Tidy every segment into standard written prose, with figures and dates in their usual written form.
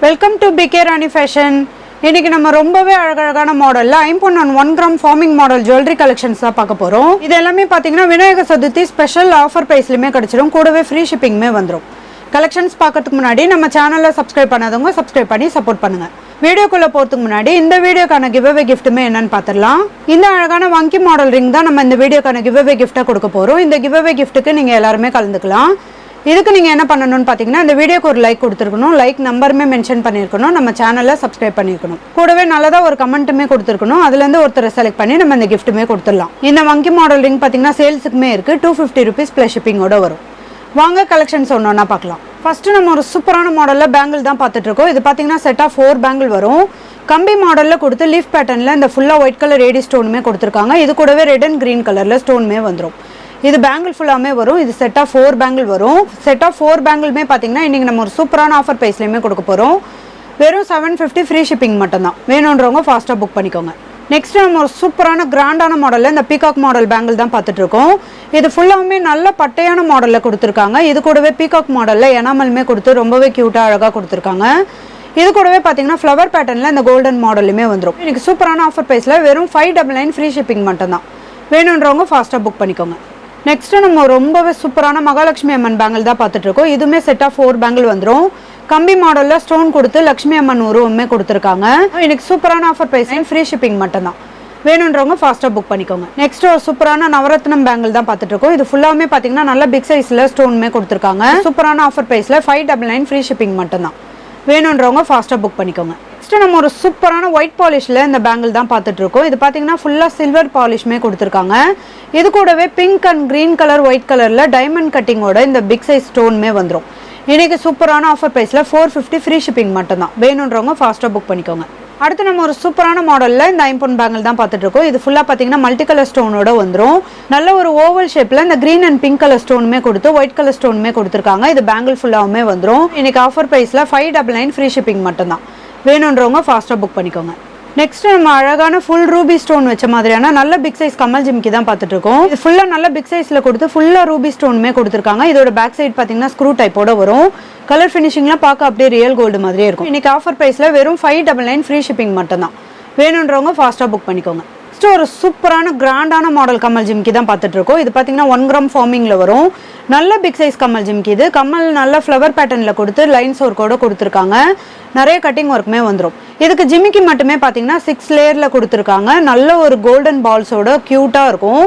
Welcome to PK Rani fashion. இன்னைக்கு நம்ம ரொம்பவே அழகழகான மாடல்ல 5.1 gram forming model jewellery collections தான் பார்க்க போறோம். இது எல்லாமே பாத்தீங்கன்னா விநாயகர் சதுர்த்தி ஸ்பெஷல் ஆஃபர் பிரைஸ்லயுமே கிடைச்சிடும், கூடவே ஃப்ரீ ஷிப்பிங்குமே வந்துடும். கலெக்ஷன்ஸ் பார்க்கறதுக்கு முன்னாடி நம்ம சேனலை சப்ஸ்கிரைப் பண்ணாதவங்க சப்ஸ்கிரைப் பண்ணி சப்போர்ட் பண்ணுங்க. வீடியோக்குள்ள போறதுக்கு முன்னாடி இந்த வீடியோக்கான கிவ்அவே கிஃப்ட்டுமே என்னன்னு பார்த்துடலாம். இந்த அழகான வங்கி மாடல் ரிங் தான் நம்ம இந்த வீடியோக்கான கிவ்அவே கிஃப்ட்டா கொடுக்க போறோம். இந்த கிவ்அவே கிஃப்ட்டுக்கு நீங்க எல்லாருமே கலந்துக்கலாம். இதுக்கு நீங்க என்ன பண்ணணும்னு பாத்தீங்கன்னா இந்த வீடியோக்கு ஒரு லைக் கொடுத்துருக்கணும், லைக் நம்பருமே மென்ஷன் பண்ணிருக்கணும், நம்ம சேனலை சப்ஸ்கிரைப் பண்ணிருக்கணும், கூடவே நல்லதா ஒரு கமெண்ட்டுமே கொடுத்துருக்கணும். அதுல இருந்து ஒருத்தரை செலக்ட் பண்ணி நம்ம இந்த கிஃப்ட்டுமே கொடுத்துடலாம். இந்த வங்கி மாடல் ரிங் பாத்தீங்கன்னா சேல்ஸுக்குமே இருக்கு, 250 rupees பிளஸ் ஷிப்பிங்கோட வரும். வாங்க கலெக்ஷன்ஸ் ஒன்னொன்னா பார்க்கலாம். ஃபர்ஸ்ட் நம்ம ஒரு சூப்பரான மாடல்ல பேங்கிள் தான் பார்த்துட்டு இருக்கோம். இது பாத்தீங்கன்னா செட் ஆஃப் 4 பேங்கிள் வரும். கம்பி மாடல்ல கொடுத்து லீஃப் பேட்டர்ன்ல இந்த ஃபுல்லா ஒயிட் கலர் ஏடி ஸ்டோனுமே கொடுத்துருக்காங்க. இது கூடவே ரெட் அண்ட் கிரீன் கலர்ல ஸ்டோனுமே வந்துடும். இது பேங்கிள் ஃபுல்லாமே வரும். இது செட் ஆஃப் 4 பேங்கிள் வரும். செட் ஆஃப் 4 பேங்கிள்மே பார்த்தீங்கன்னா இன்னைக்கு நம்ம ஒரு சூப்பரான ஆஃபர் ப்ரைஸ்லையுமே கொடுக்க போகிறோம். வெறும் 750 ஃப்ரீ ஷிப்பிங் மட்டும்தான். வேணுன்றவங்க ஃபாஸ்ட்டாக புக் பண்ணிக்கோங்க. நெக்ஸ்ட் நம்ம ஒரு சூப்பரான கிராண்டான மாடலில் இந்த பீகாக் மாடல் பேங்கிள் தான் பார்த்துட்டு இருக்கோம். இது ஃபுல்லாமே நல்ல பட்டையான மாடலில் கொடுத்துருக்காங்க. இது கூடவே பீகாக் மாடலில் எனாமலுமே கொடுத்து ரொம்பவே க்யூட்டாக அழகாக கொடுத்துருக்காங்க. இது கூடவே பார்த்தீங்கன்னா ஃப்ளவர் பேட்டர்னில் இந்த கோல்டன் மாடலுமே வந்துடும். இன்னைக்கு சூப்பரான ஆஃபர் ப்ரைஸில் வெறும் 599 ஃப்ரீ ஷிப்பிங் மட்டும்தான். வேணுன்றவங்க ஃபாஸ்ட்டாக புக் பண்ணிக்கோங்க. நெக்ஸ்ட் நம்ம ரொம்பவே சூப்பரான மகாலட்சுமி அம்மன் பேங்கிள் தான் பார்த்துட்டு இருக்கோம். இதுவுமே செட் ஆஃப் 4 பேங்கிள் வந்துடும். கம்பி மாடலில் ஸ்டோன் கொடுத்து லட்சுமி அம்மன் உருவமே கொடுத்துருக்காங்க. இன்னைக்கு சூப்பரான ஆஃபர் ப்ரைஸ் ஃப்ரீ ஷிப்பிங் மட்டும்தான். வேணுன்றவங்க ஃபாஸ்ட்டாக புக் பண்ணிக்கோங்க. நெக்ஸ்ட் ஒரு சூப்பரான நவரத்னம் பேங்கிள் தான் பார்த்துட்டு இருக்கோம். இது ஃபுல்லாமே பார்த்தீங்கன்னா நல்ல பிக் சைஸில் ஸ்டோனுமே கொடுத்துருக்காங்க. சூப்பரான ஆஃபர் ப்ரைஸில் 599 ஃப்ரீ ஷிப்பிங் மட்டும்தான். வேணுன்றவங்க ஃபாஸ்ட்டாக புக் பண்ணிக்கோங்க. நெக்ஸ்ட் நம்ம ஒரு சூப்பரான ஒயிட் பாலிஷ்ல இந்த பேங்கிள் தான் பார்த்துட்டு இருக்கோம். இது பார்த்தீங்கன்னா ஃபுல்லாக சில்வர் பாலிஷ்மே கொடுத்துருக்காங்க. இது கூடவே pink and green colour white கலரில் டைமண்ட் கட்டிங்கோட இந்த பிக் சைஸ் ஸ்டோனுமே வந்துடும். இன்னைக்கு சூப்பரான ஆஃபர் ப்ரைஸில் 450 ஃப்ரீ ஷிப்பிங் மட்டும்தான். வேணுன்றவங்க ஃபாஸ்ட்டாக புக் பண்ணிக்கோங்க. அடுத்து நம்ம ஒரு சூப்பரான மாடலில் இந்த 5 பேங்கிள் தான் பார்த்துட்டு இருக்கோம். இது ஃபுல்லாக பார்த்தீங்கன்னா மல்டி கலர் ஸ்டோனோட வந்துடும். நல்ல ஒரு ஓவல் ஷேப்பில் இந்த கிரீன் அண்ட் பிங்க் கலர் ஸ்டோனுமே கொடுத்து ஒயிட் கலர் ஸ்டோனுமே கொடுத்துருக்காங்க. இது பேங்கிள் ஃபுல்லாகவுமே வந்துடும். இன்னைக்கு ஆஃபர் ப்ரைஸில் 599 ஃப்ரீ ஷிப்பிங் மட்டும்தான். வேணுன்றவங்க ஃபாஸ்ட்டாக புக் பண்ணிக்கோங்க. நெக்ஸ்ட் நம்ம அழகான ஃபுல் ரூபி ஸ்டோன் வச்ச மாதிரியான நல்ல பிக் சைஸ் கமல் ஜிம்கி தான் பார்த்துட்டு இருக்கோம். இது ஃபுல்லாக நல்ல பிக் சைஸில் கொடுத்து ஃபுல்லாக ரூபி ஸ்டோனுமே கொடுத்துருக்காங்க. இதோட பேக் சைட் பார்த்தீங்கன்னா ஸ்க்ரூ டைப்போட வரும். கலர் ஃபினிஷிங்லாம் பார்க்க அப்படியே ரியல் கோல்டு மாதிரியே இருக்கும். இன்னைக்கு ஆஃபர் ப்ரைஸில் வெறும் 599 ஃப்ரீ ஷிப்பிங் மட்டும்தான். வேணுன்றவங்க ஃபாஸ்ட்டாக புக் பண்ணிக்கோங்க. நெக்ஸ்ட் ஒரு சூப்பரான கிராண்டான மாடல் கமல் ஜிம்கி தான் பார்த்துட்டு இருக்கோம். இது பார்த்தீங்கன்னா 1 கிராம் ஃபார்மிங்கில் வரும். நல்ல பிக் சைஸ் கமல் ஜிம்கி. இது கமல் நல்ல ஃப்ளவர் பேட்டர்னில் கொடுத்து லைன்ஸ் ஒர்க்கோட கொடுத்துருக்காங்க. நிறைய கட்டிங் ஒர்க்குமே வந்துடும். இதுக்கு ஜிமிக்கி மட்டுமே பார்த்தீங்கன்னா 6 லேயரில் கொடுத்துருக்காங்க. நல்ல ஒரு கோல்டன் பால்ஸோட க்யூட்டாக இருக்கும்.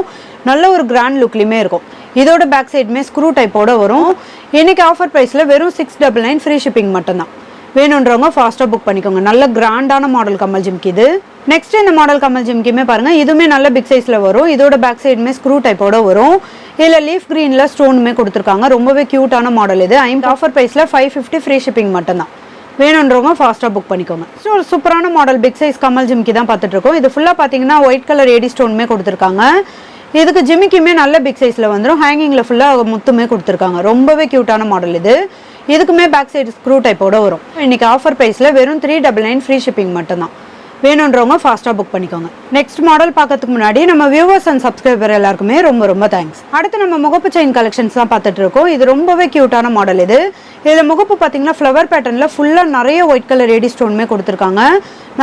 நல்ல ஒரு கிராண்ட் லுக்லையுமே இருக்கும். இதோட பேக் சைடுமே ஸ்க்ரூ டைப்போட வரும். இன்னைக்கு ஆஃபர் ப்ரைஸில் வெறும் 699 ஃப்ரீ ஷிப்பிங் மட்டும்தான். வேணுன்றவங்க ஃபாஸ்ட்டாக புக் பண்ணிக்கோங்க. நல்ல கிராண்டான மாடல் கமல் ஜிம்கி இது. நெக்ஸ்ட் இந்த மாடல் கமல் ஜிம்கியுமே பாருங்க, இதுவுமே நல்ல பிக் சைஸில் வரும். இதோட பேக் சைடுமே ஸ்க்ரூ டைப்போட வரும். இதில் லீஃப் கிரீனில் ஸ்டோனுமே கொடுத்துருக்காங்க. ரொம்பவே க்யூட்டான மாடல் இது. ஆஃபர் ப்ரைஸில் 550 ஃப்ரீ ஷிப்பிங் மட்டும்தான். வேணுன்றவங்க ஃபாஸ்ட்டாக புக் பண்ணிக்கோங்க. ஒரு சூப்பரான மாடல் பிக் சைஸ் கமல் ஜிம்கி தான் பார்த்துட்டு இருக்கோம். இது ஃபுல்லாக பார்த்தீங்கன்னா ஒயிட் கலர் ஏடி ஸ்டோனுமே கொடுத்துருக்காங்க. இதுக்கு ஜிமிக்கியுமே நல்ல பிக் சைஸில் வந்துடும். ஹேங்கிங்கில் ஃபுல்லாக முத்துமே கொடுத்துருக்காங்க. ரொம்பவே க்யூட்டான மாடல் இது. இதுக்குமே பேக் சைடு ஸ்க்ரூ டைப்போட வரும். இன்னைக்கு ஆஃபர் ப்ரைஸில் வெறும் 399 ஃப்ரீ ஷிப்பிங் மட்டும்தான். வேணுன்றவங்க ஃபாஸ்ட்டாக புக் பண்ணிக்கோங்க. நெக்ஸ்ட் மாடல் பார்க்கறதுக்கு முன்னாடி நம்ம வியூவர்ஸ் அண்ட் சப்ஸ்கிரைபர் எல்லாருக்குமே ரொம்ப ரொம்ப தேங்க்ஸ். அடுத்து நம்ம முகப்பு செயின் கலெக்ஷன்ஸ் தான் பார்த்துட்டு இருக்கோம். இது ரொம்பவே க்யூட்டான மாடல் இது. இதில் முகப்பு பார்த்தீங்கன்னா ஃப்ளவர் பேட்டர்னில் ஃபுல்லாக நிறைய ஒயிட் கலர் ஏடி ஸ்டோனுமே கொடுத்துருக்காங்க.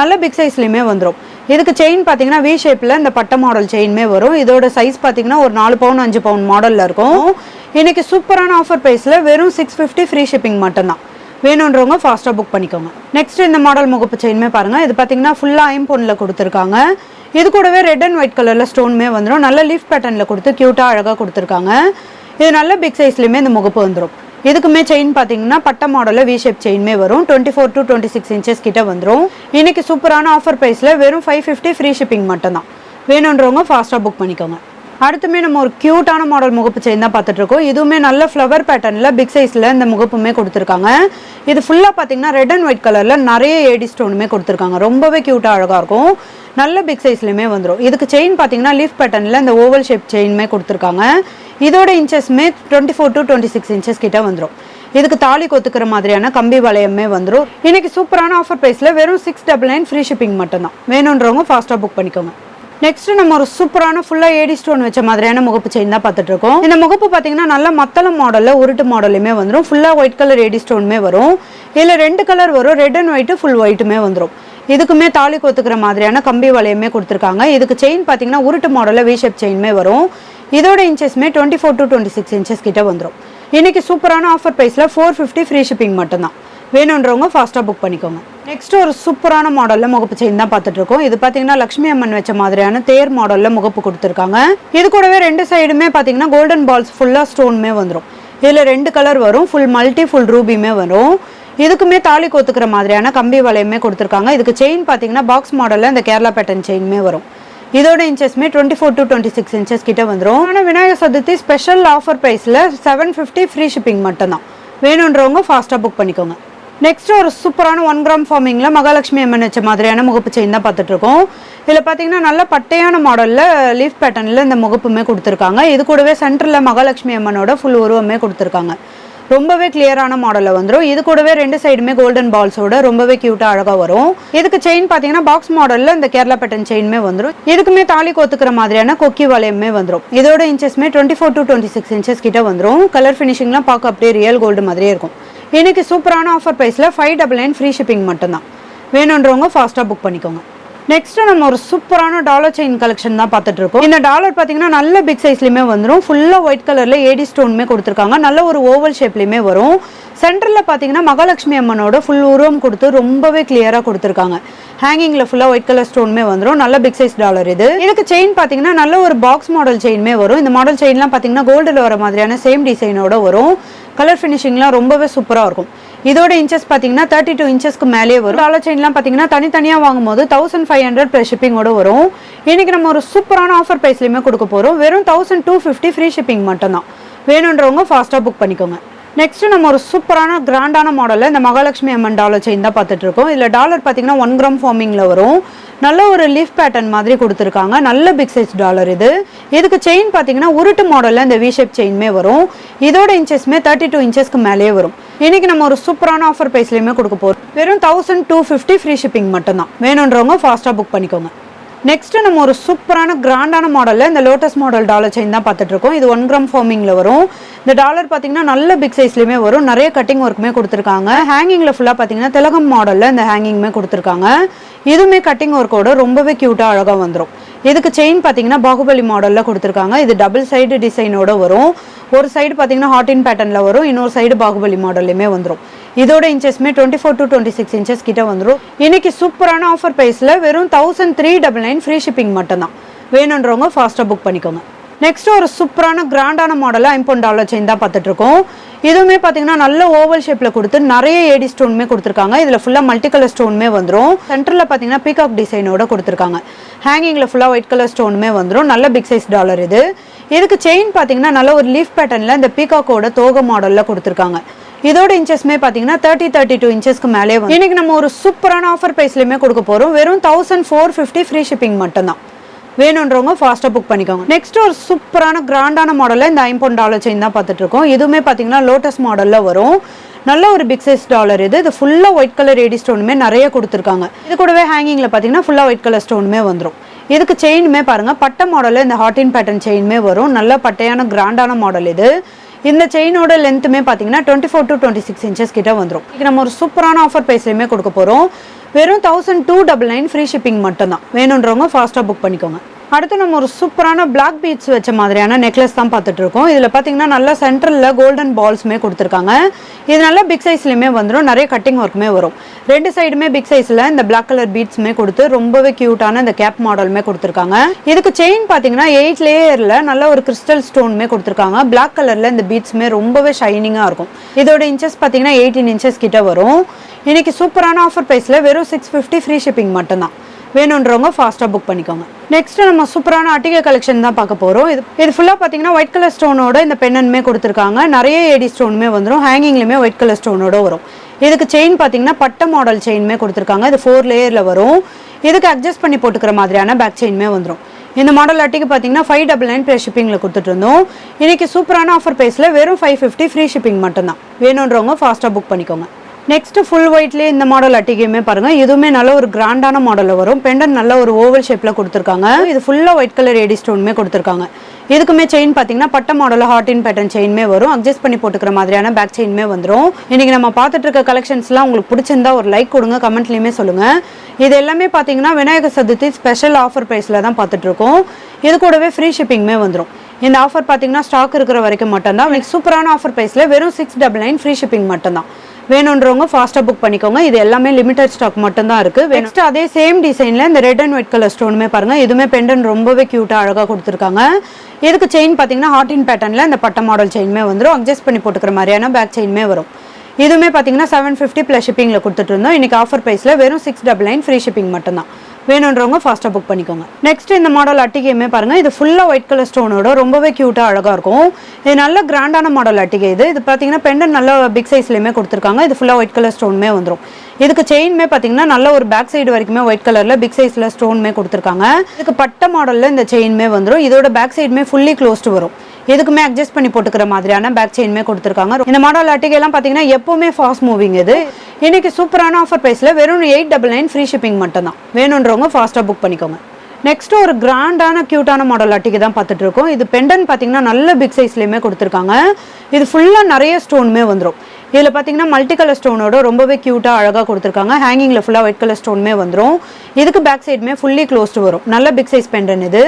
நல்ல பிக் சைஸ்லையுமே வந்துடும். இதுக்கு செயின் பார்த்தீங்கன்னா வி ஷேப்பில் இந்த பட்டை மாடல் செயின்மே வரும். இதோட சைஸ் பார்த்தீங்கன்னா ஒரு 4 பவுன் 5 பவுன் மாடலில் இருக்கும். இன்னைக்கு சூப்பரான ஆஃபர் ப்ரைஸில் வெறும் 650 ஃப்ரீ ஷிப்பிங் மட்டும்தான். வேணுன்றவங்க ஃபாஸ்ட்டாக புக் பண்ணிக்கோங்க. நெக்ஸ்ட் இந்த மாடல் முகப்பு செயின்மே பாருங்க. இது பார்த்தீங்கன்னா ஃபுல்லாக ஐம்பொன்னில் கொடுத்துருக்காங்க. இது கூடவே ரெட் அண்ட் ஒயிட் கலரில் ஸ்டோனுமே வந்துடும். நல்ல லீஃப் பேட்டர்னில் கொடுத்து க்யூட்டாக அழகாக கொடுத்துருக்காங்க. இது நல்ல பிக் சைஸ்லையுமே இந்த முகப்பு வந்துடும். இதுக்குமே செயின் பார்த்தீங்கன்னா பட்டை மாடலில் வி ஷேப் செயின்மே வரும். 24 to 26 இன்ச்சஸ் கிட்ட வந்துடும். இன்னைக்கு சூப்பரான ஆஃபர் ப்ரைஸில் வெறும் 550 ஃப்ரீ ஷிப்பிங் மட்டும்தான். வேணுன்றவங்க ஃபாஸ்ட்டாக புக் பண்ணிக்கோங்க. அடுத்துமே நம்ம ஒரு க்யூட்டான மாடல் முகப்பு செயின் தான் பார்த்துட்டு இருக்கோம். இதுவுமே நல்ல ஃப்ளவர் பேட்டர்னில் பிக் சைஸில் இந்த முகப்புமே கொடுத்துருக்காங்க. இது ஃபுல்லாக பார்த்தீங்கன்னா ரெட் அண்ட் ஒயிட் கலரில் நிறைய ஏடி ஸ்டோனுமே கொடுத்துருக்காங்க. ரொம்பவே க்யூட்டாக அழகாக இருக்கும். நல்ல பிக் சைஸ்லையுமே வந்துடும். இதுக்கு செயின் பார்த்தீங்கன்னா லீஃப் பேட்டர்னில் இந்த ஓவல் ஷேப் செயின்மே கொடுத்துருக்காங்க. இதோட இன்ச்சஸ்மே 24 to 26 இன்ச்சஸ் கிட்ட வந்துடும். இதுக்கு தாலி கொத்துக்கிற மாதிரியான கம்பி வளையமே வந்துடும். இன்னைக்கு சூப்பரான ஆஃபர் ப்ரைஸில் வெறும் 699 ஃப்ரீ ஷிப்பிங் மட்டும்தான். வேணுன்றவங்க ஃபாஸ்ட்டாக புக் பண்ணிக்கோங்க. நெக்ஸ்ட் நம்ம ஒரு சூப்பரான ஃபுல்லா ஏடி ஸ்டோன் வச்ச மாதிரியான முகப்பு செயின் தான் பார்த்துட்டு இருக்கோம். இந்த முகப்பு பாத்தீங்கன்னா நல்ல மத்தளம் மாடல்ல உருட்டு மாடலுமே வந்துரும். ஃபுல்லா ஒயிட் கலர் ஏடி ஸ்டோன்மே வரும். இதில் 2 கலர் வரும், ரெட் அண்ட் ஒயிட்டு ஃபுல் ஒயிட்டுமே வந்துடும். இதுக்குமே தாலி கொத்துக்கிற மாதிரியான கம்பி வளையமே கொடுத்துருக்காங்க. இதுக்கு செயின் பார்த்தீங்கன்னா உருட்டு மாடலில் வி ஷேப் செயின்மே வரும். இதோட இன்ச்சஸ்மே 24 to 26 இன்ச்சஸ் கிட்ட வந்துடும். இன்றைக்கி சூப்பரான ஆஃபர் ப்ரைஸில் 450 ஃப்ரீ ஷிப்பிங் மட்டும்தான். வேணுன்றவங்க ஃபாஸ்ட்டாக புக் பண்ணிக்கோங்க. நெக்ஸ்ட் ஒரு சூப்பரான மாடலில் முகப்பு செயின் தான் பார்த்துட்ருக்கோம். இது பார்த்தீங்கன்னா லக்ஷ்மி அம்மன் வச்ச மாதிரியான தேர் மாடலில் முகப்பு கொடுத்துருக்காங்க. இது கூடவே 2 சைடுமே பார்த்தீங்கன்னா கோல்டன் பால்ஸ் ஃபுல்லாக ஸ்டோனுமே வந்துடும். இதில் 2 கலர் வரும், ஃபுல் மல்டி ஃபுல் ரூபியுமே வரும். இதுக்குமே தாலி கொத்துக்கிற மாதிரியான கம்பி வளையமே கொடுத்துருக்காங்க. இதுக்கு செயின் பார்த்தீங்கன்னா பாக்ஸ் மாடலில் இந்த கேரளா பேட்டர்ன் செயின்மே வரும். இதோட இன்ச்சஸ்மே 24 to 26 இன்ச்சஸ் கிட்ட வந்துடும். ஆனால் விநாயகர் சதுர்த்தி ஸ்பெஷல் ஆஃபர் ப்ரைஸில் 750 ஃப்ரீ ஷிப்பிங் மட்டும்தான். வேணுன்றவங்க ஃபாஸ்ட்டாக புக் பண்ணிக்கோங்க. நெக்ஸ்ட் ஒரு சூப்பரான 1 கிராம் ஃபார்மிங்கில் மகாலட்சுமி அம்மன் வச்ச மாதிரியான முகப்பு செயின் தான் பார்த்துட்ருக்கோம். இதில் பார்த்தீங்கன்னா நல்ல பட்டையான மாடலில் லீஃப் பேட்டர்னில் இந்த முகப்புமே கொடுத்துருக்காங்க. இது கூடவே சென்டரில் மகாலட்சுமி அம்மனோட ஃபுல் உருவமே கொடுத்துருக்காங்க. ரொம்பவே கிளியரான மாடலில் வந்துடும். இது கூடவே 2 சைடுமே கோல்டன் பால்ஸோட ரொம்பவே க்யூட்டாக அழகாக வரும். இதுக்கு செயின் பார்த்தீங்கன்னா பாக்ஸ் மாடலில் இந்த கேரளா பேட்டர்ன் செயின்மே வந்துடும். இதுக்குமே தாலி கொத்துக்கிற மாதிரியான கொக்கி வளையமே வந்துடும். இதோட இன்ச்சஸ்மே 24 to 26 இன்ச்சஸ் கிட்ட வந்துடும். கலர் ஃபினிஷிங்லாம் பார்க்க அப்படியே ரியல் கோல்டு மாதிரியே இருக்கும். இன்றைக்கி சூப்பரான ஆஃபர் ப்ரைஸில் 599 ஃப்ரீ ஷிப்பிங் மட்டும்தான். வேணுன்றவங்க ஃபாஸ்ட்டாக புக் பண்ணிக்கோங்க. நெக்ஸ்ட் நம்ம ஒரு சூப்பரான டாலர் செயின் கலெக்ஷன் தான் பார்த்துட்டு இருக்கோம். இந்த டாலர் பார்த்தீங்கன்னா நல்ல பிக் சைஸ்லையுமே வந்துடும். ஃபுல்லாக ஒயிட் கலரில் ஏடி ஸ்டோனுமே கொடுத்துருக்காங்க. நல்ல ஒரு ஓவல் ஷேப்லையுமே வரும். சென்டரில் பார்த்தீங்கன்னா மகாலட்சுமி அம்மனோட ஃபுல் உருவம் கொடுத்து ரொம்பவே கிளியராக கொடுத்துருக்காங்க. ஹேங்கிங்கில் ஃபுல்லாக ஒயிட் கலர் ஸ்டோனுமே வந்துடும். நல்ல பிக் சைஸ் டாலர் இது. இதுக்கு செயின் பார்த்தீங்கன்னா நல்ல ஒரு பாக்ஸ் மாடல் செயின்மே வரும். இந்த மாடல் செயின்லாம் பார்த்தீங்கன்னா கோல்டில் வர மாதிரியான சேம் டிசைனோட வரும். கலர் ஃபினிஷிங்லாம் ரொம்பவே சூப்பராக இருக்கும். இதோட இன்ச்சஸ் பார்த்தீங்கன்னா 32 இன்ச்சஸ்க்கு மேலே வரும். டாலர் செயின்லாம் பார்த்தீங்கன்னா தனித்தனியாக வாங்கும்போது 1500 ப்ளஸ் ஷிப்பிங்கோட வரும். இன்றைக்கி நம்ம ஒரு சூப்பரான ஆஃபர் ப்ரைஸ்லையுமே கொடுக்க போகிறோம். வெறும் 1250 ஃப்ரீ ஷிப்பிங் மட்டும்தான். வேணுன்றவங்க ஃபாஸ்ட்டாக புக் பண்ணிக்கோங்க. நெக்ஸ்ட் நம்ம ஒரு சூப்பரான கிராண்டான மாடலில் இந்த மகாலட்சுமி அம்மன் டாலர் செயின் தான் பார்த்துட்டு இருக்கோம். இதில் டாலர் பார்த்தீங்கன்னா 1 கிராம் ஃபார்மிங்கில் வரும். நல்ல ஒரு லீஃப் பேட்டர்ன் மாதிரி கொடுத்துருக்காங்க. நல்ல பிக் சைஸ் டாலர் இது. இதுக்கு செயின் பார்த்தீங்கன்னா உருட்டு மாடலில் இந்த வி ஷேப் செயின்மே வரும். இதோட இன்ச்சஸ்மே 32 இன்ச்சஸ்க்கு மேலே வரும். இன்றைக்கி நம்ம ஒரு சூப்பரான ஆஃபர் ப்ரைஸ்லையுமே கொடுக்க போகிறோம். வெறும் 1250 ஃப்ரீ ஷிப்பிங் மட்டும்தான். வேணுன்றவங்க ஃபாஸ்ட்டாக புக் பண்ணிக்கோங்க. நெக்ஸ்ட் நம்ம ஒரு சூப்பரான கிராண்டான மாடலில் இந்த லோட்டஸ் மாடல் டாலர் செயின் தான் பார்த்துட்டு இருக்கோம். இது 1 கிராம் ஃபார்மிங்கில் வரும். இந்த டாலர் பார்த்தீங்கன்னா நல்ல பிக் சைஸ்லையுமே வரும். நிறைய கட்டிங் ஒர்க்குமே கொடுத்துருக்காங்க. ஹேங்கிங்கில் ஃபுல்லாக பார்த்தீங்கன்னா திலகம் மாடலில் இந்த ஹேங்கிங்குமே கொடுத்துருக்காங்க. இதுவுமே கட்டிங் ஒர்க்கோட ரொம்பவே க்யூட்டாக அழகாக வந்துடும். இதுக்கு செயின் பார்த்தீங்கன்னா பாகுபலி மாடலில் கொடுத்துருக்காங்க. இது டபுள் சைடு டிசைனோட வரும். ஒரு சைடு பார்த்தீங்கன்னா ஹாட்டின் பேட்டர்னில் வரும். இன்னொரு சைடு பாகுபலி மாடல்லையுமே வந்துடும். இதோட இன்ச்சஸ்மே 24 to 26 இன்ச்சஸ் கிட்ட வந்துடும். இன்னைக்கு சூப்பரான ஆஃபர் ப்ரைஸில் வெறும் 1399 ஃப்ரீ ஷிப்பிங் மட்டும்தான். வேணுன்றவங்க ஃபாஸ்ட்டாக புக் பண்ணிக்கோங்க. நெக்ஸ்ட் ஒரு சூப்பரான கிராண்டான மாடலாக ஐம்பொன் டாலர் செயின் தான் பார்த்துட்டு இருக்கோம். இதுவுமே பார்த்தீங்கன்னா நல்ல ஓவல் ஷேப்பில் கொடுத்து நிறைய ஏடி ஸ்டோனுமே கொடுத்துருக்காங்க. இதில் ஃபுல்லாக மல்டி கலர் ஸ்டோனுமே வந்துடும். சென்டரில் பார்த்தீங்கன்னா பீகாக் டிசைனோட கொடுத்துருக்காங்க. ஹேங்கிங்கில் ஃபுல்லாக ஒயிட் கலர் ஸ்டோனுமே வந்துடும். நல்ல பிக் சைஸ் டாலர் இது. இதுக்கு செயின் பார்த்தீங்கன்னா நல்ல ஒரு லீஃப் பேட்டர்னில் இந்த பீகாக்கோட தோகை மாடலில் கொடுத்துருக்காங்க. இதோட இன்ச்சஸ்மே பார்த்தீங்கன்னா 32 இன்ச்சஸ்க்கு மேலே வரும். இன்னைக்கு நம்ம ஒரு சூப்பரான ஆஃபர் ப்ரைஸ்லையுமே கொடுக்க போகிறோம். வெறும் 1450 ஃப்ரீ ஷிப்பிங் மட்டும்தான். வேணுன்றவங்க ஃபாஸ்ட்டாக புக் பண்ணிக்கோங்க. நெக்ஸ்ட் ஒரு சூப்பரான கிராண்டான மாடலில் இந்த ஐம்பொன் டாலர் செயின் தான் பார்த்துட்டு இருக்கோம். இதுவுமே பார்த்தீங்கன்னா லோட்டஸ் மாடலில் வரும். நல்ல ஒரு பிக் சைஸ் டாலர் இது. இது ஃபுல்லாக ஒயிட் கலர் ஏடி ஸ்டோனுமே நிறைய கொடுத்துருக்காங்க. இது கூடவே ஹேங்கிங்கில் பார்த்தீங்கன்னா ஃபுல்லாக ஒயிட் கலர் ஸ்டோனுமே வந்துடும். இதுக்கு செயினுமே பாருங்கள் பட்டை மாடலில் இந்த ஹாட்டின் பேட்டர்ன் செயினுமே வரும். நல்ல பட்டையான கிராண்டான மாடல் இது. இந்த செயினோட லென்த்துமே பார்த்தீங்கன்னா 24 to 26 இன்ச்சஸ் கிட்ட வந்துடும். இது நம்ம ஒரு சூப்பரான ஆஃபர் ப்ரைஸ்லையுமே கொடுக்க போகிறோம். வெறும் 1299 ஃப்ரீ ஷிப்பிங் மட்டும்தான். வேணுன்றவங்க ஃபாஸ்ட்டாக புக் பண்ணிக்கோங்க. அடுத்து நம்ம ஒரு சூப்பரான பிளாக் பீட்ஸ் வச்ச மாதிரியான நெக்லஸ் தான் பார்த்துட்டு இருக்கோம். இதில் பார்த்தீங்கன்னா நல்ல சென்டரில் கோல்டன் பால்ஸுமே கொடுத்துருக்காங்க. இது நல்ல பிக் சைஸ்லையுமே வந்துடும். நிறைய கட்டிங் ஒர்க்குமே வரும். 2 சைடுமே பிக் சைஸில் இந்த பிளாக் கலர் பீட்ஸுமே கொடுத்து ரொம்பவே க்யூட்டான இந்த கேப் மாடலுமே கொடுத்துருக்காங்க. இதுக்கு செயின் பார்த்தீங்கன்னா 8 லேயரில் நல்ல ஒரு கிறிஸ்டல் ஸ்டோனுமே கொடுத்துருக்காங்க. பிளாக் கலரில் இந்த பீட்ஸுமே ரொம்பவே ஷைனிங்காக இருக்கும். இதோட இன்ச்சஸ் பார்த்தீங்கன்னா 18 இன்ச்சஸ் கிட்ட வரும். இன்னைக்கு சூப்பரான ஆஃபர் ப்ரைஸில் வெறும் 650 ஃப்ரீ ஷிப்பிங் மட்டும்தான். வேணுன்றவங்க ஃபாஸ்ட்டாக புக் பண்ணிக்கோங்க. நெக்ஸ்ட் நம்ம சூப்பரான அட்டிகை கலெக்ஷன் தான் பார்க்க போகிறோம். இது ஃபுல்லாக பார்த்தீங்கன்னா ஒயிட் கலர் ஸ்டோனோட இந்த பெண்ணன்மே கொடுத்துருக்காங்க. நிறைய ஏடி ஸ்டோனுமே வந்துடும். ஹேங்கிங்லையுமே ஒயிட் கலர் ஸ்டோனோட வரும். இதுக்கு செயின் பார்த்தீங்கன்னா பட்டை மாடல் செயின்மே கொடுத்துருக்காங்க. இது 4 லேயரில் வரும். இதுக்கு அட்ஜஸ்ட் பண்ணி போட்டுக்கிற மாதிரியான பேக் செயின்மே வந்துடும். இந்த மாடல் அட்டிக்கு பார்த்தீங்கன்னா 599 ப்ளஸ் ஷிப்பிங்கில் கொடுத்துட்டு இருந்தோம். இன்னைக்கு சூப்பரான ஆஃபர் ப்ரைஸில் வெறும் 550 ஃப்ரீ ஷிப்பிங் மட்டும்தான். வேணுன்றவங்க ஃபாஸ்ட்டாக புக் பண்ணிக்கோங்க. நெக்ஸ்ட் ஃபுல் ஒயிட்லேயே இந்த மாடல் அட்டிகையுமே பாருங்க, இதுவுமே நல்ல ஒரு கிராண்டான மாடலில் வரும். பெண்டன் நல்ல ஒரு ஓவல் ஷேப்பில் கொடுத்துருக்காங்க. இது ஃபுல்லாக ஒயிட் கலர் ஏடி ஸ்டோனுமே கொடுத்துருக்காங்க. இதுக்குமே செயின் பார்த்தீங்கன்னா பட்ட மாடலில் ஹார்டின் பேட்டர்ன் செயின்மே வரும். அட்ஜஸ்ட் பண்ணி போட்டுக்கிற மாதிரியான பேக் செயின்மே வந்துடும். இன்னைக்கு நம்ம பார்த்துட்டு இருக்க கலெக்ஷன்ஸ்லாம் உங்களுக்கு பிடிச்சிருந்தா ஒரு லைக் கொடுங்க, கமெண்ட்லையுமே சொல்லுங்க. இது எல்லாமே பார்த்தீங்கன்னா விநாயகர் சதுர்த்தி ஸ்பெஷல் ஆஃபர் ப்ரைஸில் தான் பார்த்துட்டு இருக்கோம். இது கூடவே ஃப்ரீ ஷிப்பிங்குமே வந்துடும். இந்த ஆஃபர் பார்த்தீங்கன்னா ஸ்டாக் இருக்கிற வரைக்கும் மட்டும்தான். இன்னைக்கு சூப்பரான ஆஃபர் ப்ரைஸில் வெறும் 699 ஃப்ரீ ஷிப்பிங் மட்டும்தான். வேணுன்றவங்க ஃபாஸ்ட்டாக புக் பண்ணிக்கோங்க. இது எல்லாமே லிமிடெட் ஸ்டாக் மட்டும் தான் இருக்குது. நெக்ஸ்ட் அதே சேம் டிசைனில் இந்த ரெட் அண்ட் ஒயிட் கலர் ஸ்டோனுமே பாருங்கள், இதுவுமே பெண்டன் ரொம்பவே க்யூட்டாக அழகாக கொடுத்துருக்காங்க. இதுக்கு செயின் பார்த்தீங்கன்னா ஹார்டின் பேட்டர்னில் இந்த பட்ட மாடல் செயின்மே வந்துடும். அட்ஜஸ்ட் பண்ணி போட்டுக்கிற மாதிரியான பேக் செயின்மே வரும். இதுவுமே பார்த்தீங்கன்னா 750 ப்ளஸ் ஷிப்பிங்கில் கொடுத்துட்டு இருந்தோம். இன்றைக்கி ஆஃபர் ப்ரைஸில் வெறும் 699 ஃப்ரீ ஷிப்பிங் மட்டும்தான். வேணுன்றவங்க ஃபாஸ்ட்டாக புக் பண்ணிக்கோங்க. நெக்ஸ்ட் இந்த மாடல் அட்டிகையுமே பாருங்கள், இது ஃபுல்லாக ஒயிட் கலர் ஸ்டோனோட ரொம்பவே க்யூட்டாக அழகாக இருக்கும். இது நல்ல கிராண்டான மாடல் அட்டிகை. இது பார்த்தீங்கன்னா பெண்டன் நல்ல பிக் சைஸ்லையுமே கொடுத்துருக்காங்க. இது ஃபுல்லாக ஒயிட் கலர் ஸ்டோனுமே வந்துடும். இதுக்கு செயின்மே பார்த்தீங்கன்னா நல்ல ஒரு பேக் சைடு வரைக்குமே ஒயிட் கலரில் பிக் சைஸில் ஸ்டோனுமே கொடுத்துருக்காங்க. இதுக்கு பட்ட மாடலில் இந்த செயின்மே வந்துடும். இதோட பேக் சைடுமே ஃபுல்லி க்ளோஸ்டு வரும். இதுக்குமே அட்ஜஸ்ட் பண்ணி போட்டுக்கிற மாதிரியான பேக் செயின்மே கொடுத்துருக்காங்க. இந்த மாடல் அட்டிகைலாம் பார்த்தீங்கன்னா எப்போவுமே ஃபாஸ்ட் மூவிங். இது இன்னைக்கு சூப்பரான ஆஃபர் ப்ரைஸில் வெறும் 899 ஃப்ரீ ஷிப்பிங் மட்டும்தான். வேணுன்றவங்க ஃபாஸ்ட்டாக புக் பண்ணிக்கோங்க. நெக்ஸ்ட் ஒரு கிராண்டான க்யூட்டான மாடல் அட்டிகை தான் பார்த்துட்டு இருக்கோம். இது பெண்டன் பார்த்தீங்கன்னா நல்ல பிக் சைஸ்லையுமே கொடுத்துருக்காங்க. இது ஃபுல்லாக நிறைய ஸ்டோனுமே வந்துடும். இதில் பார்த்தீங்கன்னா மல்டி கலர் ஸ்டோனோட ரொம்பவே க்யூட்டாக அழகாக கொடுத்துருக்காங்க. ஹேங்கிங்கில் ஃபுல்லாக ஒயிட் கலர் ஸ்டோனுமே வந்துடும். இதுக்கு பேக் சைடுமே ஃபுல்லி க்ளோஸ்டு வரும். நல்ல பிக் சைஸ் பெண்டன் இது.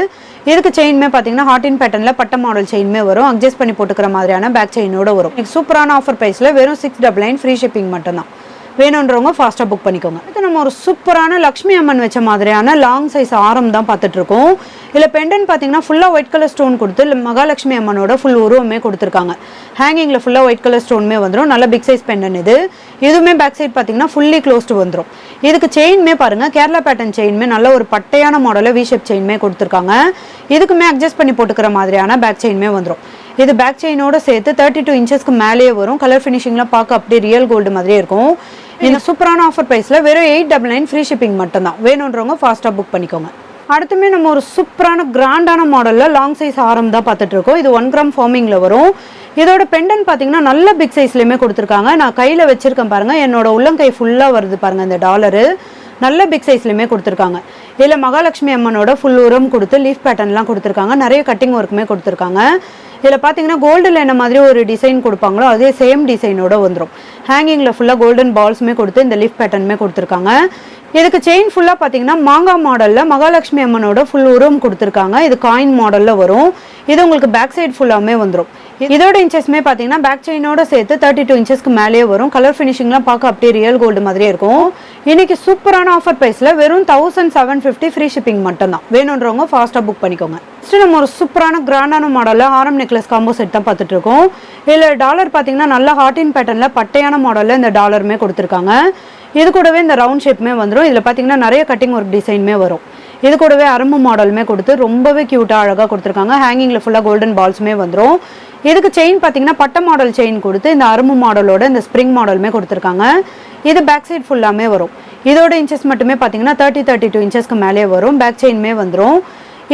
இதுக்கு செயின்மே பார்த்தீங்கன்னா ஹார்டின் பேட்டர்னில் பட்ட மாடல் செயின்மே வரும். அட்ஜஸ்ட் பண்ணி போட்டுக்கிற மாதிரியான பேக் செயினோட வரும். சூப்பரான ஆஃபர் ப்ரைஸில் வெறும் 699 ஃப்ரீ ஷிப்பிங் மட்டும்தான். வேணுன்றவங்க ஃபாஸ்ட்டாக புக் பண்ணிக்கோங்க. இது நம்ம ஒரு சூப்பரான லக்ஷ்மி அம்மன் வச்ச மாதிரியான லாங் சைஸ் ஆரம் தான் பார்த்துட்டு இருக்கோம். இதில் பெண்டன் பார்த்தீங்கன்னா ஃபுல்லாக ஒயிட் கலர் ஸ்டோன் கொடுத்து மகாலட்சுமி அம்மனோட ஃபுல் உருவமே கொடுத்துருக்காங்க. ஹேங்கிங்கில் ஃபுல்லாக ஒயிட் கலர் ஸ்டோனுமே வந்துடும். நல்ல பிக் சைஸ் பெண்டன் இது. இதுவுமே பேக் சைட் பார்த்தீங்கன்னா ஃபுல்லி க்ளோஸ்டு வந்துடும். இதுக்கு செயின்மே பாருங்கள், கேரளா பேட்டர்ன் செயின்மே நல்ல ஒரு பட்டையான மாடலில் வி ஷேப் செயின்மே கொடுத்துருக்காங்க. இதுக்குமே அட்ஜஸ்ட் பண்ணி போட்டுக்கிற மாதிரியான பேக் செயின்மே வந்துடும். இது பேக் செயினோட சேர்த்து 32 இன்ச்சஸ்க்கு மேலேயே வரும். கலர் ஃபினிஷிங்லாம் பார்க்க அப்படியே ரியல் கோல்டு மாதிரியே இருக்கும். இந்த சூப்பரான ஆஃபர் ப்ரைஸில் வெறும் 899 ஃப்ரீ ஷிப்பிங் மட்டும்தான். வேணுன்றவங்க ஃபாஸ்ட்டாக புக் பண்ணிக்கோங்க. அடுத்துமே நம்ம ஒரு சூப்பரான கிராண்டான மாடலில் லாங் சைஸ் ஆரம் தான் பார்த்துட்டு இருக்கோம். இது 1 கிராம் ஃபார்மிங்கில் வரும். இதோட பெண்டன் பார்த்தீங்கன்னா நல்ல பிக் சைஸ்லையுமே கொடுத்துருக்காங்க. நான் கையில் வச்சிருக்கேன் பாருங்கள், என்னோட உள்ளங்கை ஃபுல்லாக வருது பாருங்கள். இந்த டாலரு நல்ல பிக் சைஸ்லையுமே கொடுத்துருக்காங்க. இதில் மகாலட்சுமி அம்மனோட ஃபுல் உரம் கொடுத்து லீஃப் பேட்டர்ன்லாம் கொடுத்துருக்காங்க. நிறைய கட்டிங் ஒர்க்குமே கொடுத்துருக்காங்க. இதில் பார்த்தீங்கன்னா கோல்டில் என்ன மாதிரி ஒரு டிசைன் கொடுப்பாங்களோ அதே சேம் டிசைனோட வந்துடும். ஹேங்கிங்கில் ஃபுல்லாக கோல்டன் பால்ஸுமே கொடுத்து இந்த லீஃப் பேட்டர்னுமே கொடுத்துருக்காங்க. இதுக்கு செயின் ஃபுல்லாக பார்த்தீங்கன்னா மாங்காய் மாடலில் மகாலட்சுமி அம்மனோட ஃபுல் உருவம் கொடுத்துருக்காங்க. இது காயின் மாடலில் வரும். இது உங்களுக்கு பேக் சைடு ஃபுல்லாமே வந்துடும். இதோட இன்ச்சஸ்மே பார்த்தீங்கன்னா பேக் செயினோட சேர்த்து 32 இன்ச்சஸ்க்கு மேலேயே வரும். கலர் ஃபினிஷிங்லாம் பார்க்க அப்படியே ரியல் கோல்டு மாதிரியே இருக்கும். இன்னைக்கு சூப்பரான ஆஃபர் ப்ரைஸில் வெறும் 1750 ஃப்ரீ ஷிப்பிங் மட்டும்தான். வேணுன்றவங்க ஃபாஸ்ட்டாக புக் பண்ணிக்கோங்க. நெக்ஸ்ட் நம்ம ஒரு சூப்பரான கிராண்டான மாடலில் ஆரம் நெக்லஸ் காம்போ செட் தான் பார்த்துட்டு இருக்கோம். இதில் டாலர் பார்த்தீங்கன்னா நல்ல ஹார்டின் பேட்டர்னில் பட்டையான மாடலில் இந்த டாலருமே கொடுத்துருக்காங்க. இது கூடவே இந்த ரவுண்ட் ஷேப்புமே வந்துடும். இதில் பார்த்தீங்கன்னா நிறைய கட்டிங் ஒர்க் டிசைனுமே வரும். இது கூடவே அரம்பு மாடலுமே கொடுத்து ரொம்பவே க்யூட்டாக அழகாக கொடுத்துருக்காங்க. ஹேங்கிங்கில் ஃபுல்லாக கோல்டன் பால்ஸுமே வந்துடும். இதுக்கு செயின் பார்த்தீங்கன்னா பட்ட மாடல் செயின் கொடுத்து இந்த அரம்பு மாடலோட இந்த ஸ்ப்ரிங் மாடலுமே கொடுத்துருக்காங்க. இது பேக் சைட் ஃபுல்லாமே வரும். இதோட இன்ச்சஸ் மட்டுமே பார்த்தீங்கன்னா 32 இன்ச்சஸ்க்கு மேலேயே வரும். பேக் செயின்மே வந்துடும்.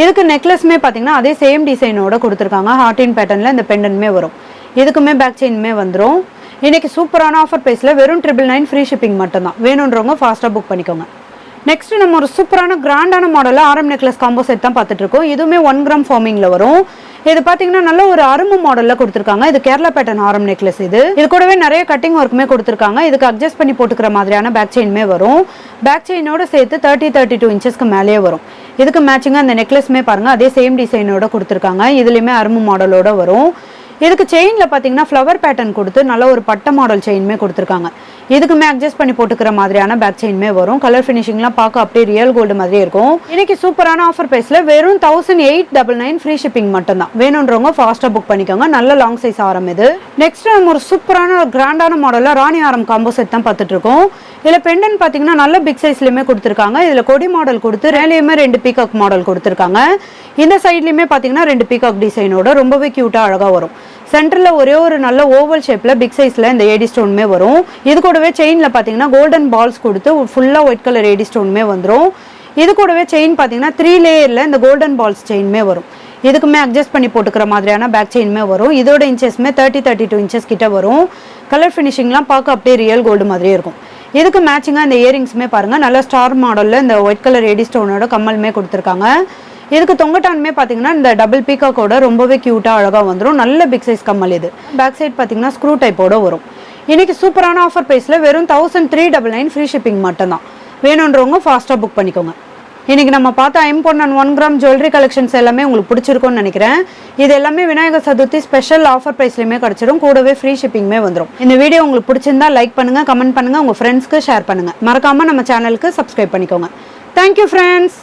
இதுக்கு நெக்லஸ்மே பார்த்தீங்கன்னா அதே சேம் டிசைனோட கொடுத்துருக்காங்க. ஹார்டின் பேட்டர்னில் இந்த பெண்டன்மே வரும். இதுக்குமே பேக் செயின்மே வந்துடும். இன்னைக்கு சூப்பரான ஆஃபர் ப்ரைஸில் வெறும் 999 ஃப்ரீ ஷிப்பிங் மட்டும்தான். வேணுன்றவங்க ஃபாஸ்ட்டாக புக் பண்ணிக்கோங்க. நெக்ஸ்ட் நம்ம ஒரு சூப்பரான கிராண்டான மாடலில் ஆரம் நெக்லஸ் காம்போ செட் தான் பார்த்துட்டு இருக்கோம். இதுவுமே 1 கிராம் ஃபார்மிங்கில் வரும். இது பார்த்தீங்கன்னா நல்ல ஒரு அரும்பு மாடலில் கொடுத்துருக்காங்க. இது கேரளா பேட்டர்ன் ஆரம் நெக்லஸ். இது கூடவே நிறைய கட்டிங் ஒர்க்குமே கொடுத்துருக்காங்க. இதுக்கு அட்ஜஸ்ட் பண்ணி போட்டுக்கிற மாதிரியான பேக் செயின்மே வரும். பேக் செயினோட சேர்த்து 32 இன்ச்சஸ்க்கு மேலேயே வரும். இதுக்கு மேட்சிங்காக அந்த நெக்லஸ்மே பாருங்கள் அதே சேம் டிசைனோட கொடுத்துருக்காங்க. இதுலேயுமே அரும்பு மாடலோட வரும். இதுக்கு செயினில் பார்த்தீங்கன்னா ஃப்ளவர் பேட்டர்ன் கொடுத்து நல்ல ஒரு பட்ட மாடல் செயின்மே கொடுத்துருக்காங்க. இதுக்குமே அட்ஜஸ்ட் பண்ணி போட்டுக்கிற மாதிரியான பேக் செயின்மே வரும். கலர் ஃபினிஷிங்லாம் பார்க்க அப்படியே ரியல் கோல்டு மாதிரியே இருக்கும். இன்னைக்கு சூப்பரான ஆஃபர் ப்ரைஸில் வெறும் 1899 ஃப்ரீ ஷிப்பிங் மட்டும்தான். வேணுன்றவங்க ஃபாஸ்ட்டாக புக் பண்ணிக்கோங்க. நல்ல லாங் சைஸ் ஆரம் இது. நெக்ஸ்ட் நம்ம ஒரு சூப்பரான கிராண்டான மாடலில் ராணி ஆரம் காம்போ செட் தான் பார்த்துட்டு இருக்கோம். இதில் பெண்டன் பார்த்தீங்கன்னா நல்ல பிக் சைஸ்லையுமே கொடுத்துருக்காங்க. இதில் கொடி மாடல் கொடுத்து ரேலியுமே 2 பீகாக் மாடல் கொடுத்துருக்காங்க. இந்த சைட்லையுமே பார்த்தீங்கன்னா 2 பீகாக் டிசைனோட ரொம்பவே க்யூட்டாக அழகாக வரும். சென்டரில் ஒரே ஒரு நல்ல ஓவல் ஷேப்பில் பிக் சைஸில் இந்த ஏடி ஸ்டோனுமே வரும். இது கூடவே செயினில் பார்த்தீங்கன்னா கோல்டன் பால்ஸ் கொடுத்து ஃபுல்லாக ஒயிட் கலர் ஏடி ஸ்டோனுமே வந்துடும். இது கூடவே செயின் பார்த்தீங்கன்னா 3 லேயரில் இந்த கோல்டன் பால்ஸ் செயினுமே வரும். இதுக்குமே அட்ஜஸ்ட் பண்ணி போட்டுக்கிற மாதிரியான பேக் செயினுமே வரும். இதோட இன்ச்சஸ்மே 30-32 இன்ச்சஸ் கிட்ட வரும். கலர் ஃபினிஷிங்லாம் பார்க்க அப்படியே ரியல் கோல்டு மாதிரியே இருக்கும். இதுக்கு மேட்சிங்காக இந்த இயரிங்ஸுமே பாருங்கள், நல்ல ஸ்டார் மாடலில் இந்த ஒயிட் கலர் எடி ஸ்டோனோட கம்மலுமே கொடுத்துருக்காங்க. இதுக்கு தொங்கட்டானுமே பார்த்தீங்கன்னா இந்த டபுள் பீக்காக்கோட ரொம்பவே க்யூட்டாக அழகாக வந்துடும். நல்ல பிக் சைஸ் கம்மல் இது. பேக் சைட் பார்த்தீங்கன்னா ஸ்க்ரூ டைப்போட வரும். இன்றைக்கி சூப்பரான ஆஃபர் ப்ரைஸில் வெறும் 1399 ஃப்ரீ ஷிப்பிங் மட்டும்தான். வேணுன்றவங்க ஃபாஸ்ட்டாக புக் பண்ணிக்கோங்க. இன்றைக்கி நம்ம பார்த்த ஐம்பொன் 1 கிராம் ஜுவல்லரி கலெக்ஷன்ஸ் எல்லாமே உங்களுக்கு பிடிச்சிருக்கும்னு நினைக்கிறேன். இது எல்லாமே விநாயகர் சதுர்த்தி ஸ்பெஷல் ஆஃபர் ப்ரைஸ்லையுமே கிடச்சிடும். கூடவே ஃப்ரீ ஷிப்பிங்குமே வந்துடும். இந்த வீடியோ உங்களுக்கு பிடிச்சிருந்தா லைக் பண்ணுங்கள், கமெண்ட் பண்ணுங்கள், உங்கள் ஃப்ரெண்ட்ஸ்க்கு ஷேர் பண்ணுங்கள். மறக்காமல் நம்ம சேனலுக்கு சப்ஸ்கிரைப் பண்ணிக்கோங்க. Thank you friends.